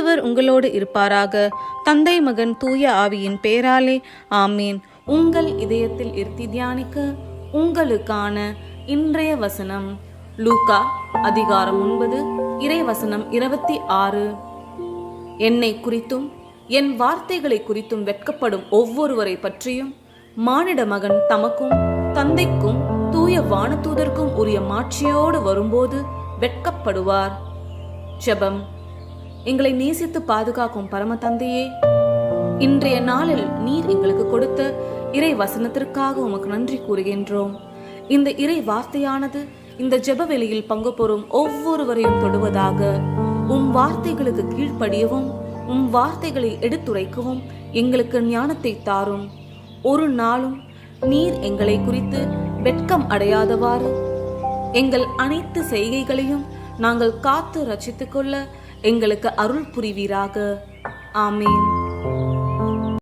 ஆண்டவர் உங்களோடு இருப்பாராக. தந்தை, மகன், தூய ஆவியின் பெயராலே ஆமீன். உங்கள் இதயத்தில் இருத்தி தியானிக்க உங்களுக்கான இன்றைய வசனம் லூக்கா அதிகாரம் 9 இறைவசனம் 26. என்னை குறித்தும் என் வார்த்தைகளை குறித்தும் வெட்கப்படும் ஒவ்வொருவரை பற்றியும் மானிட மகன் தமக்கும் தந்தைக்கும் தூய வானதூதருக்கும் உரிய மாட்சியோடு வரும்போது வெட்கப்படுவார். ஜெபம். எங்களை நேசித்து பாதுகாக்கும் பரம தந்தையே, இன்றைய நாளில் நீர் எங்களுக்கு கொடுத்த இறை வசனத்திற்காக உமக்கு நன்றி கூறுகின்றோம். இந்த இறை வார்த்தையானது இந்த ஜெப வேளையில் பங்கு பெறும் ஒவ்வொருவரையும் தொடுவதாக. உம் வார்த்தைகளுக்கு கீழ்ப்படியவும் உம் வார்த்தைகளை எடுத்துரைக்கவும் எங்களுக்கு ஞானத்தை தாரும். ஒரு நாளும் நீர் எங்களை குறித்து வெட்கம் அடையாதவாறு எங்கள் அனைத்து செய்கைகளையும் நாங்கள் காத்து ரட்சித்துக் கொள்ள எங்களுக்கு அருள் புரிவீராக. ஆமீன்.